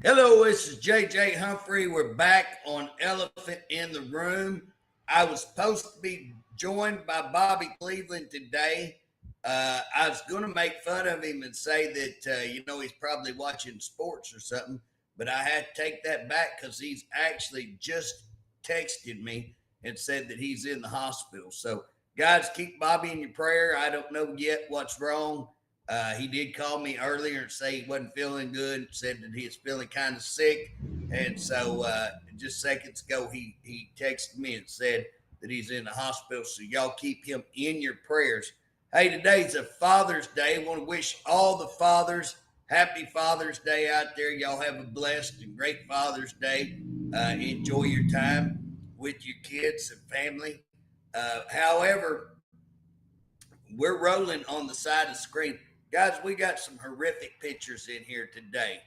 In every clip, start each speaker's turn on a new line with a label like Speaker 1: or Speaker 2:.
Speaker 1: Hello, this is JJ Humphrey. We're back on Elephant in the Room. I was supposed to be joined by Bobby Cleveland today. I was going to make fun of him and say that, he's probably watching sports or something, but I had to take that back because he's actually just texted me and said that he's in the hospital. So, guys, keep Bobby in your prayer. I don't know yet what's wrong. He did call me earlier and say he wasn't feeling good, said that he was feeling kind of sick. And so just seconds ago, he texted me and said that he's in the hospital. So y'all keep him in your prayers. Hey, today's a Father's Day. I want to wish all the fathers happy Father's Day out there. Y'all have a blessed and great Father's Day. Enjoy your time with your kids and family. However, we're rolling on the side of the screen. Guys, we got some horrific pictures in here today.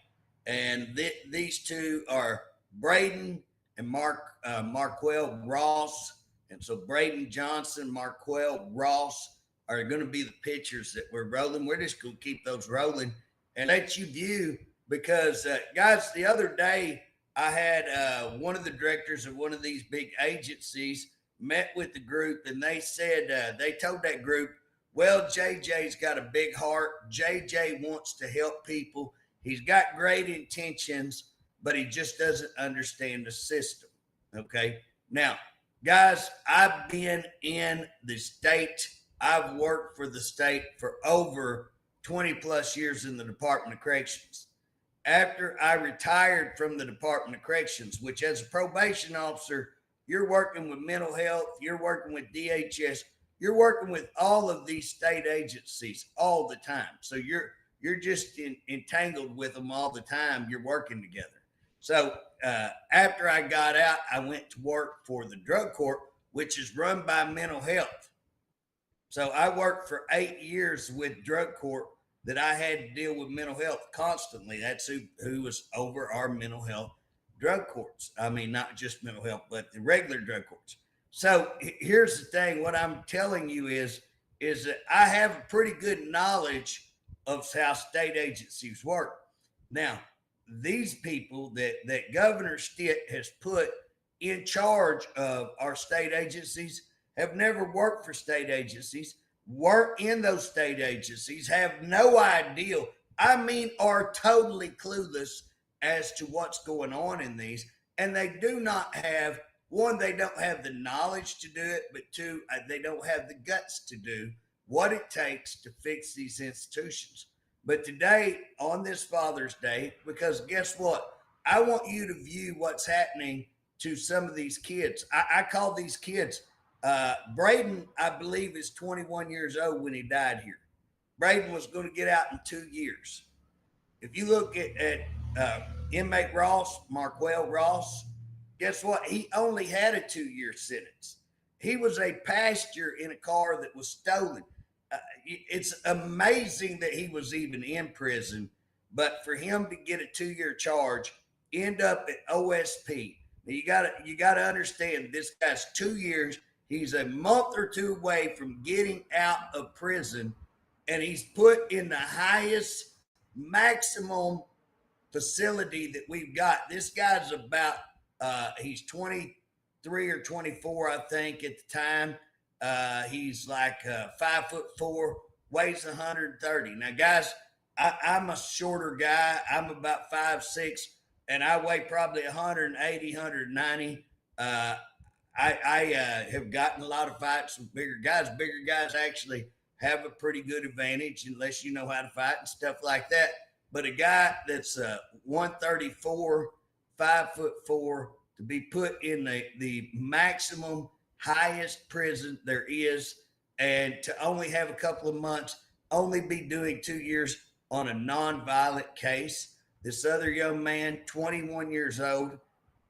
Speaker 1: And these two are Braden and Marquell Ross. And so Braden Johnson, Marquell Ross are going to be the pictures that we're rolling. We're just going to keep those rolling and let you view because, guys, the other day I had one of the directors of one of these big agencies met with the group, and they said, they told that group, well, JJ's got a big heart. JJ wants to help people. He's got great intentions, but he just doesn't understand the system. Okay. Now, guys, I've been in the state. I've worked for the state for over 20 plus years in the Department of Corrections. After I retired from the Department of Corrections, which as a probation officer, you're working with mental health, you're working with DHS, you're working with all of these state agencies all the time. So you're just entangled with them all the time. You're working together. So after I got out, I went to work for the drug court, which is run by mental health. So I worked for 8 years with drug court that I had to deal with mental health constantly. That's who was over our mental health drug courts. I mean, not just mental health, but the regular drug courts. So here's the thing. What I'm telling you is that I have a pretty good knowledge of how state agencies work. Now, these people that Governor Stitt has put in charge of our state agencies have never worked for state agencies, work in those state agencies, have no idea. I mean, are totally clueless as to what's going on in these. And they do not have, one, they don't have the knowledge to do it, but two, they don't have the guts to do what it takes to fix these institutions. But today, on this Father's Day, because guess what? I want you to view what's happening to some of these kids. I call these kids, Braden, I believe, is 21 years old when he died here. Braden was going to get out in 2 years. If you look at inmate Ross, Marquell Ross, guess what? He only had a 2 year sentence. He was a passenger in a car that was stolen. It's amazing that he was even in prison, but for him to get a 2 year charge, end up at OSP. Now you gotta understand this guy's 2 years. He's a month or two away from getting out of prison, and he's put in the highest maximum facility that we've got. This guy's about he's 23 or 24, I think, at the time. He's like 5'4", weighs 130. Now, guys, I'm a shorter guy. I'm about 5'6", and I weigh probably 180, 190. I have gotten a lot of fights with bigger guys. Bigger guys actually have a pretty good advantage unless you know how to fight and stuff like that. But a guy that's 134, 5'4", to be put in the maximum highest prison there is, and to only have a couple of months, only be doing 2 years on a non-violent case. This other young man, 21 years old,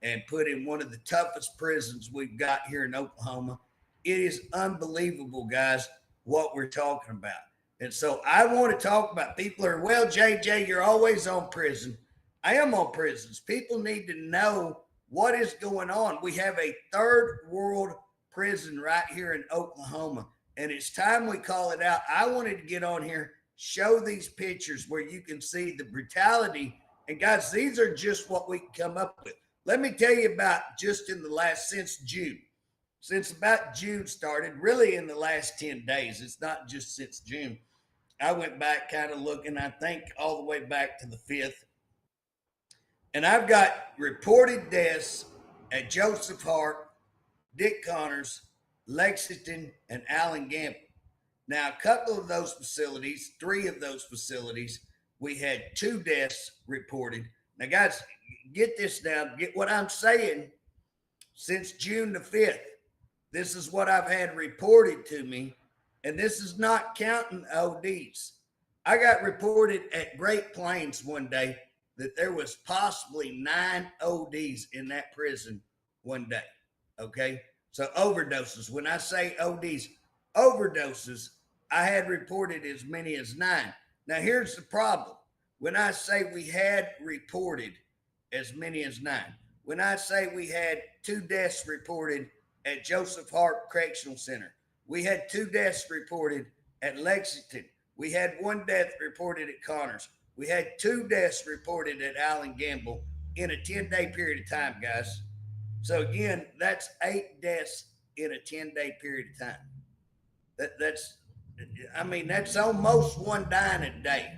Speaker 1: and put in one of the toughest prisons we've got here in Oklahoma. It is unbelievable, guys, what we're talking about. And so I want to talk about people are, well, JJ, you're always on prison. I am on prisons. People need to know what is going on. We have a third world prison right here in Oklahoma, and it's time we call it out. I wanted to get on here, show these pictures where you can see the brutality And guys, these are just what we come up with. Let me tell you about just in the last, since about June started, really in the last 10 days. It's not just since June. I went back kind of looking, I think all the way back to the 5th. And I've got reported deaths at Joseph Harpe, Dick Connors, Lexington, and Allen Gamble. Now, a couple of those facilities, 3 of those facilities, we had 2 deaths reported. Now, guys, get this down. Get what I'm saying. Since June the 5th, this is what I've had reported to me, and this is not counting ODs. I got reported at Great Plains one day that there was possibly 9 ODs in that prison one day. Okay, so overdoses. When I say ODs, overdoses, I had reported as many as 9. Now, here's the problem. When I say we had reported as many as 9, when I say we had 2 deaths reported at Joseph Harpe Correctional Center, we had 2 deaths reported at Lexington, we had 1 death reported at Connors, we had 2 deaths reported at Allen Gamble in a 10-day period of time, guys. So again, that's 8 deaths in a 10-day period of time. That's almost 1 dying a day.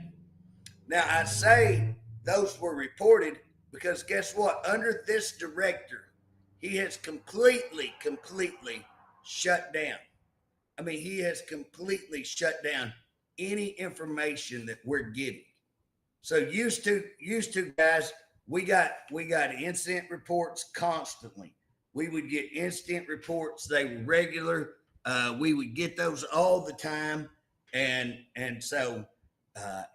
Speaker 1: Now, I say those were reported because guess what? Under this director, he has completely shut down. He has completely shut down any information that we're getting. So used to guys, we got incident reports constantly. We would get incident reports. They were regular. We would get those all the time. And so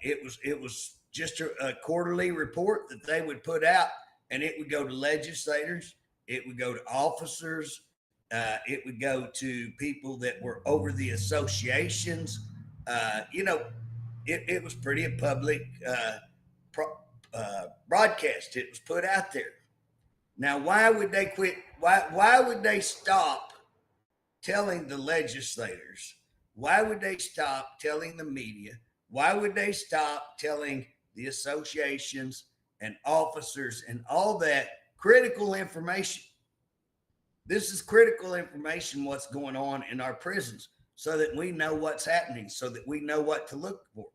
Speaker 1: it was just a quarterly report that they would put out, and it would go to legislators. It would go to officers. It would go to people that were over the associations. It was pretty a public broadcast. It was put out there. Now, why would they quit? Why would they stop telling the legislators? Why would they stop telling the media? Why would they stop telling the associations and officers and all that critical information? This is critical information, what's going on in our prisons, so that we know what's happening, so that we know what to look for.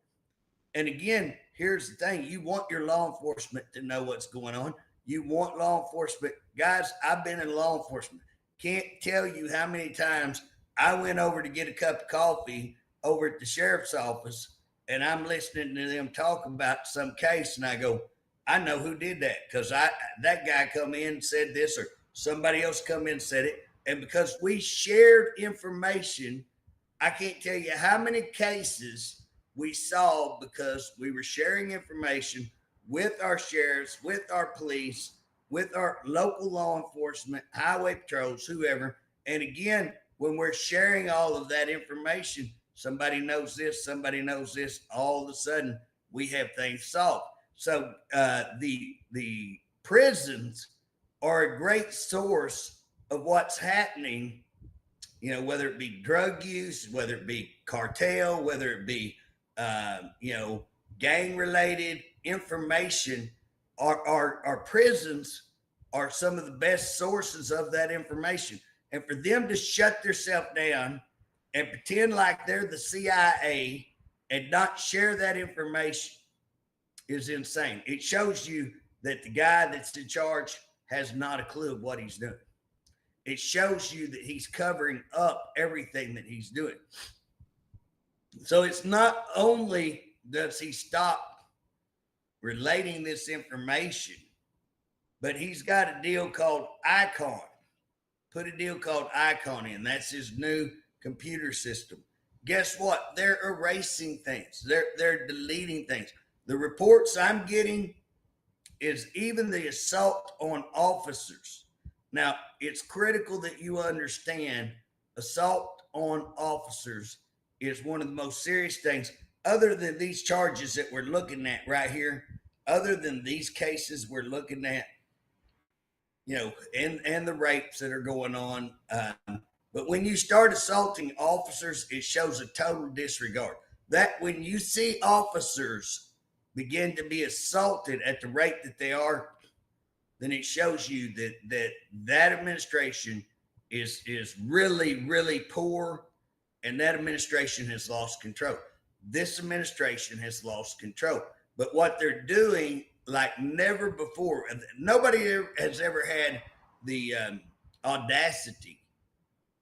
Speaker 1: And again, here's the thing. You want your law enforcement to know what's going on. You want law enforcement. Guys, I've been in law enforcement. Can't tell you how many times I went over to get a cup of coffee over at the sheriff's office, and I'm listening to them talk about some case, and I go, I know who did that, because that guy come in and said this, or somebody else come in and said it. And because we shared information, I can't tell you how many cases we solved because we were sharing information with our sheriffs, with our police, with our local law enforcement, highway patrols, whoever. And again, when we're sharing all of that information, somebody knows this, all of a sudden we have things solved. So the prisons are a great source of what's happening, whether it be drug use, whether it be cartel, whether it be gang-related information. Our prisons are some of the best sources of that information. And for them to shut themselves down and pretend like they're the CIA and not share that information is insane. It shows you that the guy that's in charge has not a clue of what he's doing. It shows you that he's covering up everything that he's doing. So it's not only does he stop relating this information, but he's got a deal called Icon. Put a deal called Icon in. That's his new computer system. Guess what? They're erasing things. They're deleting things. The reports I'm getting is even the assault on officers. Now, it's critical that you understand assault on officers is one of the most serious things, other than these charges that we're looking at right here, other than these cases we're looking at, and the rapes that are going on. But when you start assaulting officers, it shows a total disregard. That when you see officers begin to be assaulted at the rate that they are, then it shows you that administration is really, really poor, and that administration has lost control. This administration has lost control. But what they're doing, like never before, nobody has ever had the audacity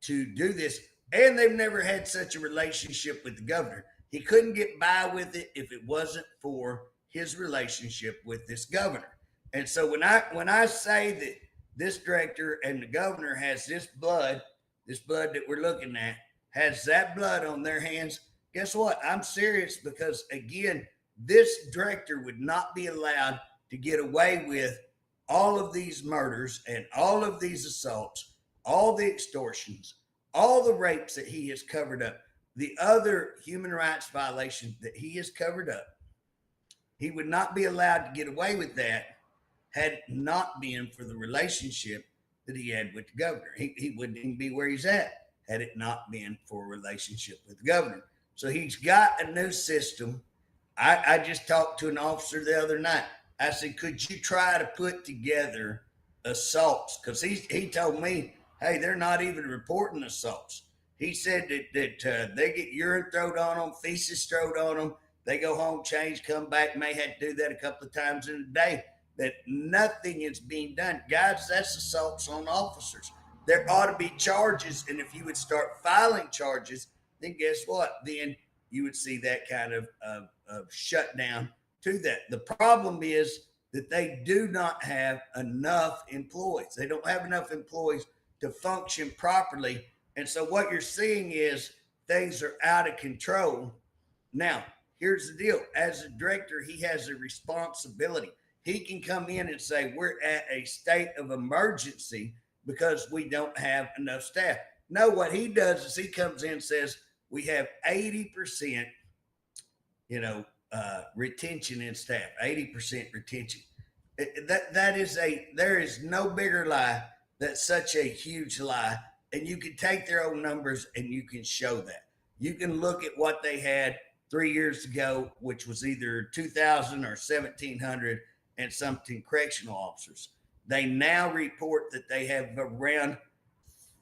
Speaker 1: to do this, and they've never had such a relationship with the governor. He couldn't get by with it if it wasn't for his relationship with this governor. And so when I say that this director and the governor has this blood that we're looking at, has that blood on their hands, guess what? I'm serious, because again, this director would not be allowed to get away with all of these murders and all of these assaults, all the extortions, all the rapes that he has covered up, the other human rights violations that he has covered up. He would not be allowed to get away with that had it not been for the relationship that he had with the governor. He wouldn't even be where he's at had it not been for a relationship with the governor. So he's got a new system. I just talked to an officer the other night. I said, could you try to put together assaults? Because he told me, hey, they're not even reporting assaults. He said that they get urine thrown on them, feces thrown on them. They go home, change, come back, may have to do that a couple of times in a day. That nothing is being done. Guys, that's assaults on officers. There ought to be charges, and if you would start filing charges, then guess what? Then you would see that kind of shutdown to that. The problem is that they do not have enough employees. They don't have enough employees to function properly. And so what you're seeing is things are out of control. Now, here's the deal. As a director, he has a responsibility. He can come in and say, we're at a state of emergency because we don't have enough staff. No, what he does is he comes in and says, we have 80%, retention in staff, 80% retention. There is no bigger lie. That's such a huge lie. And you can take their own numbers and you can show that. You can look at what they had 3 years ago, which was either 2,000 or 1,700 and something correctional officers. They now report that they have around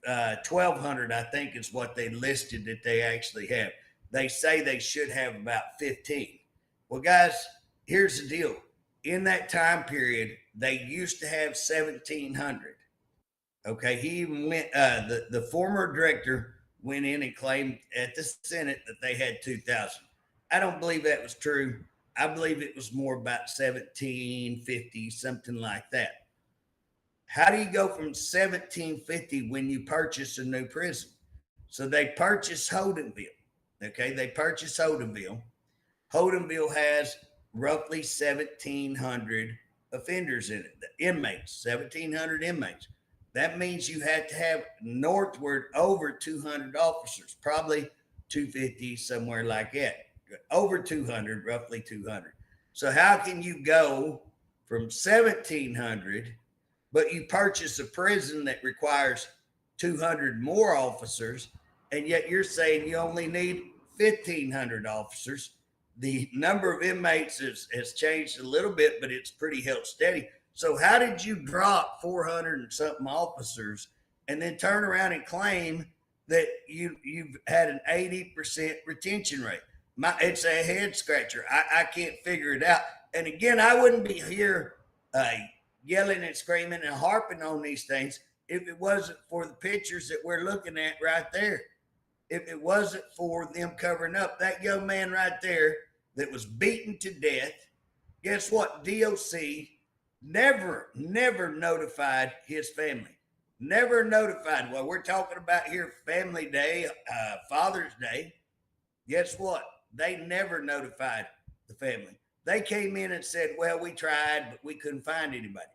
Speaker 1: 1,200, I think is what they listed that they actually have. They say they should have about 15. Well, guys, here's the deal. In that time period, they used to have 1,700. Okay, he even went, the former director went in and claimed at the Senate that they had 2,000. I don't believe that was true. I believe it was more about 1,750, something like that. How do you go from 1,750 when you purchase a new prison? So they purchased Holdenville. Okay, they purchased Holdenville. Holdenville has roughly 1,700 offenders in it, the inmates, 1,700 inmates. That means you had to have northward over 200 officers, probably 250, somewhere like that. Over 200, roughly 200. So how can you go from 1,700, but you purchase a prison that requires 200 more officers, and yet you're saying you only need 1,500 officers? The number of inmates has changed a little bit, but it's pretty held steady. So how did you drop 400 and something officers and then turn around and claim that you've had an 80% retention rate? It's a head scratcher. I can't figure it out. And again, I wouldn't be here yelling and screaming and harping on these things if it wasn't for the pictures that we're looking at right there. If it wasn't for them covering up that young man right there that was beaten to death, guess what? DOC never notified his family. Never notified. Well, we're talking about here Family Day, Father's Day. Guess what? They never notified the family. They came in and said, well, we tried, but we couldn't find anybody.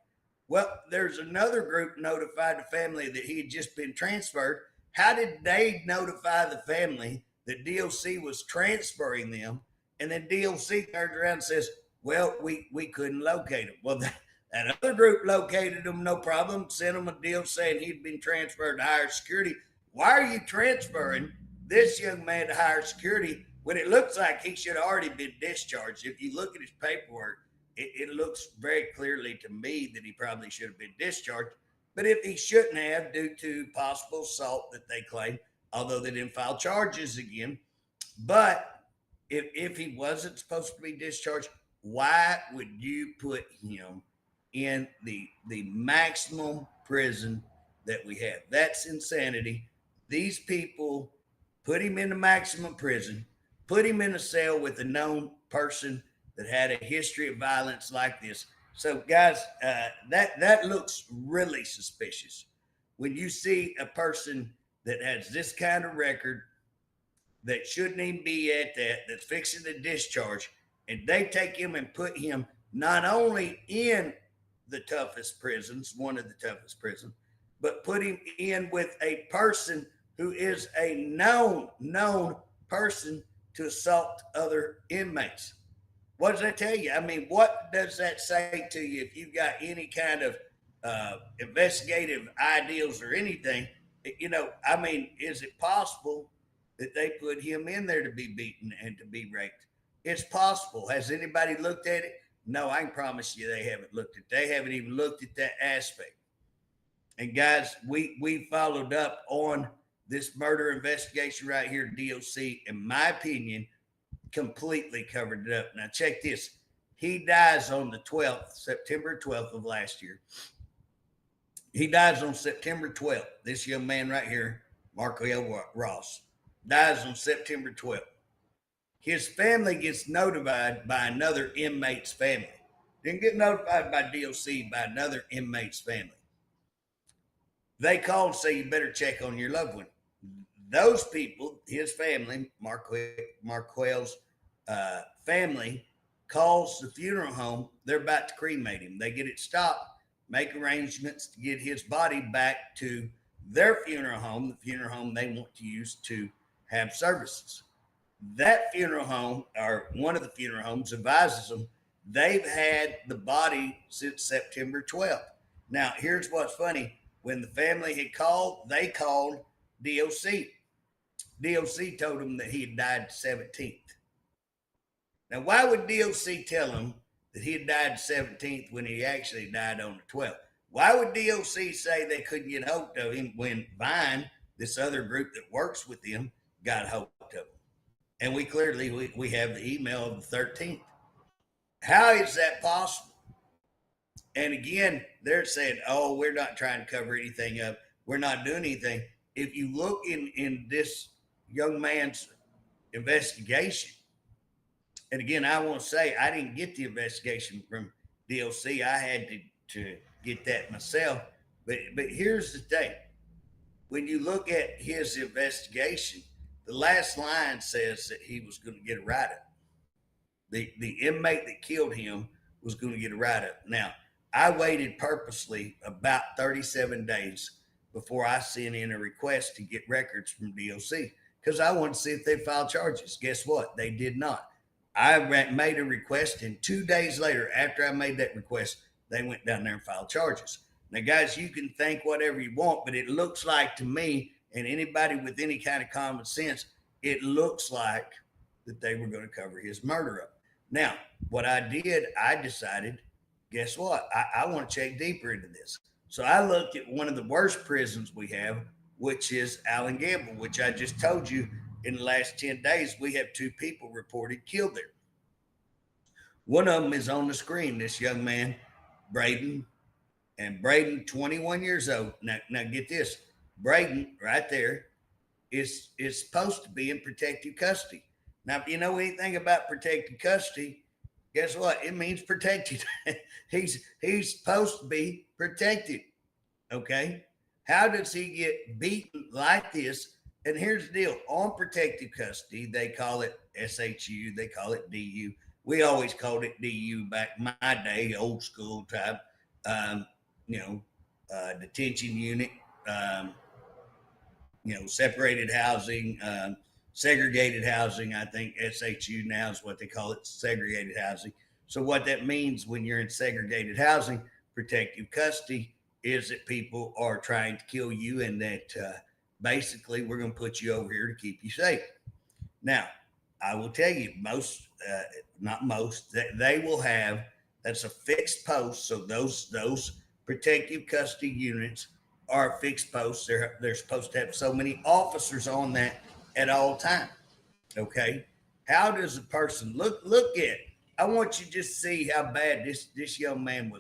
Speaker 1: Well, there's another group notified the family that he had just been transferred. How did they notify the family that DOC was transferring them? And then DOC turns around and says, well, we couldn't locate them. Well, that other group located them, no problem, sent them a deal saying he'd been transferred to higher security. Why are you transferring this young man to higher security when it looks like he should have already been discharged. If you look at his paperwork, it looks very clearly to me that he probably should have been discharged. But if he shouldn't have, due to possible assault that they claim, although they didn't file charges again, but if he wasn't supposed to be discharged, why would you put him in the maximum prison that we have? That's insanity. These people put him in the maximum prison, put him in a cell with a known person that had a history of violence like this. So, guys, that looks really suspicious. When you see a person that has this kind of record, that shouldn't even be at that's fixing to discharge, and they take him and put him not only in the toughest prisons, one of the toughest prisons, but put him in with a person who is a known person to assault other inmates. What does that tell you? I mean, what does that say to you if you've got any kind of investigative ideals or anything? I mean, is it possible that they put him in there to be beaten and to be raped? It's possible. Has anybody looked at it? No, I can promise you they haven't looked at it. They haven't even looked at that aspect. And guys, we followed up on this murder investigation right here, DOC, in my opinion, completely covered it up. Now check this. He dies on the 12th, September 12th of last year. He dies on September 12th. This young man right here, Markel Ross, dies on September 12th. His family gets notified by another inmate's family. Didn't get notified by DOC, by another inmate's family. They call and say, you better check on your loved one. Those people, his family, Marquell's family, calls the funeral home. They're about to cremate him. They get it stopped, make arrangements to get his body back to their funeral home, the funeral home they want to use to have services. That funeral home, or one of the funeral homes, advises them they've had the body since September 12th. Now, here's what's funny. When the family had called, they called DOC. DOC told them that he had died the 17th. Now, why would DOC tell him that he had died the 17th when he actually died on the 12th? Why would DOC say they couldn't get hold of him when Vine, this other group that works with him, got hold of him? And we clearly, we have the email of the 13th. How is that possible? And again, they're saying, oh, we're not trying to cover anything up. We're not doing anything. If you look in this young man's investigation, and again, I want to say I didn't get the investigation from DOC. I had to get that myself. But here's the thing. When you look at his investigation, the last line says that he was going to get a write-up. The inmate that killed him was going to get a write-up. Now, I waited purposely about 37 days before I sent in a request to get records from DOC because I wanted to see if they filed charges. Guess what? They did not. I made a request, and 2 days later, after I made that request, they went down there and filed charges. Now, guys, you can think whatever you want, but it looks like to me, and anybody with any kind of common sense, it looks like that they were going to cover his murder up. Now, what I did, I decided, guess what? I want to check deeper into this. So I looked at one of the worst prisons we have, which is Allen Gamble, which I just told you in the last 10 days, we have 2 people reported killed there. One of them is on the screen, this young man, Braden. And Braden, 21 years old. Now get this. Braden, right there, is supposed to be in protective custody. Now, if you know anything about protective custody, guess what? It means protected. he's supposed to be protected. Okay? How does he get beaten like this? And here's the deal. On protective custody, they call it SHU. They call it DU. We always called it DU back in my day, old school type, detention unit, separated housing, segregated housing. I think SHU now is what they call it, segregated housing. So what that means when you're in segregated housing, protective custody, is that people are trying to kill you and that basically we're going to put you over here to keep you safe. Now, I will tell you, most, not most, they will have, that's a fixed post. So those protective custody units are fixed posts. They're supposed to have so many officers on that at all time. Okay, how does a person look? Look at. I want you to just see how bad this young man was